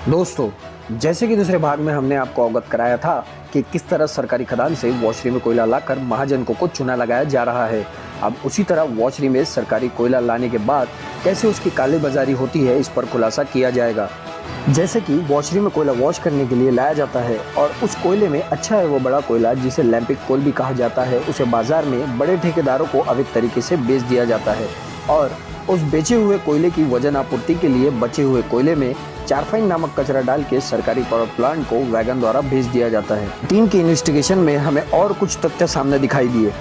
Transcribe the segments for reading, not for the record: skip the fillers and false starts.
दोस्तों, जैसे कि दूसरे भाग में हमने आपको अवगत कराया था कि किस तरह सरकारी खदान से वॉशरी में कोयला लाकर महाजन को चूना लगाया जा रहा है। अब उसी तरह वॉशरी में सरकारी कोयला लाने के बाद कैसे उसकी कालेबाजारी होती है, इस पर खुलासा किया जाएगा। जैसे कि वॉशरी में कोयला वॉश करने के लिए लाया जाता है और उस कोयले में अच्छा है वो बड़ा कोयला जिसे लैंपिक कोल भी कहा जाता है, उसे बाजार में बड़े ठेकेदारों को अवैध तरीके से बेच दिया जाता है और उस बेचे हुए कोयले की वजन आपूर्ति के लिए बचे हुए कोयले में चारफाइन नामक कचरा डाल के सरकारी पावर प्लांट को वैगन द्वारा भेज दिया जाता है। टीम की इन्वेस्टिगेशन में हमें और कुछ तथ्य सामने दिखाई दिए।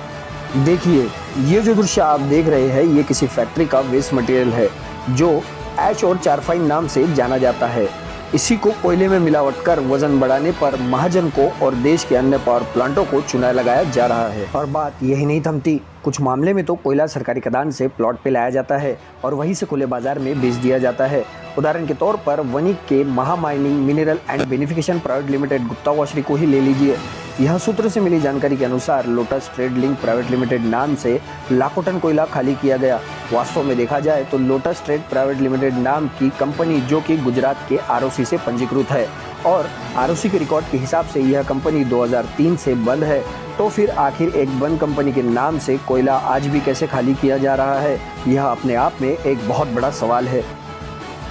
देखिए, ये जो दृश्य आप देख रहे हैं, ये किसी फैक्ट्री का वेस्ट मटेरियल है जो ऐश और चारफाइन नाम से जाना जाता है। इसी को कोयले में मिलावट कर वजन बढ़ाने पर महाजन को और देश के अन्य पावर प्लांटों को चुना लगाया जा रहा है। और बात यही नहीं थमती, कुछ मामले में तो कोयला सरकारी खदान से प्लॉट पे लाया जाता है और वहीं से खुले बाजार में बेच दिया जाता है। उदाहरण के तौर पर वनी के महा mining mineral and beneficiation private limited Gupta washery को ही ले लीजिए। यह सूत्र से मिली जानकारी के अनुसार lotus trade link private limited नाम से लाखों टन कोयला खाली किया गया। वास्तव में देखा जाए तो लोटस ट्रेड प्राइवेट लिमिटेड नाम की कंपनी जो कि गुजरात के आरओसी से पंजीकृत है और आरओसी के रिकॉर्ड के हिसाब से यह कंपनी 2003 से बंद है, तो फिर आखिर एक बंद कंपनी के नाम से कोयला आज भी कैसे खाली किया जा रहा है, यह अपने आप में एक बहुत बड़ा सवाल है।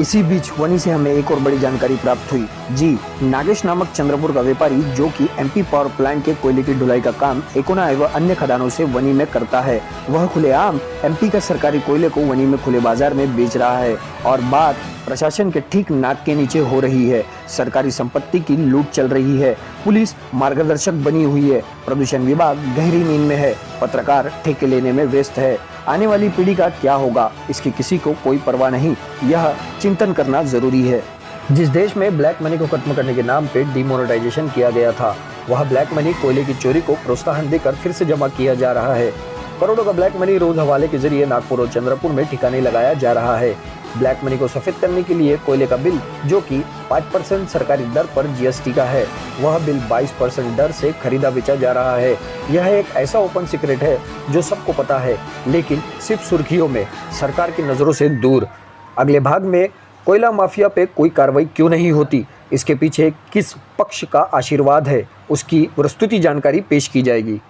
इसी बीच वनी से हमें एक और बड़ी जानकारी प्राप्त हुई। जी, नागेश नामक चंद्रपुर का व्यापारी जो कि एमपी पावर प्लांट के कोयले की ढुलाई का काम एकोना एवं अन्य खदानों से वनी में करता है, वह खुलेआम एमपी का सरकारी कोयले को वनी में खुले बाजार में बेच रहा है और बात प्रशासन के ठीक नाक के नीचे हो रही है। सरकारी संपत्ति की लूट चल रही है, पुलिस मार्गदर्शक बनी हुई है, प्रदूषण विभाग गहरी नींद में है, पत्रकार ठेके लेने में व्यस्त है। आने वाली पीढ़ी का क्या होगा, इसकी किसी को कोई परवाह नहीं। यह चिंतन करना जरूरी है। जिस देश में ब्लैक मनी को खत्म करने के नाम पे डिमोनेटाइजेशन किया गया था, वह ब्लैक मनी कोयले की चोरी को प्रोत्साहन देकर फिर से जमा किया जा रहा है। करोड़ों का ब्लैक मनी रोज हवाले के जरिए नागपुर और चंद्रपुर में ठिकाने लगाया जा रहा है। ब्लैक मनी को सफेद करने के लिए कोयले का बिल जो कि 5% सरकारी दर पर जीएसटी का है, वह बिल 22% दर से खरीदा बेचा जा रहा है। यह एक ऐसा ओपन सीक्रेट है जो सबको पता है, लेकिन सिर्फ सुर्खियों में, सरकार की नजरों से दूर। अगले भाग में कोयला माफिया पे कोई कार्रवाई क्यों नहीं होती, इसके पीछे किस पक्ष का आशीर्वाद है, उसकी प्रस्तुति जानकारी पेश की जाएगी।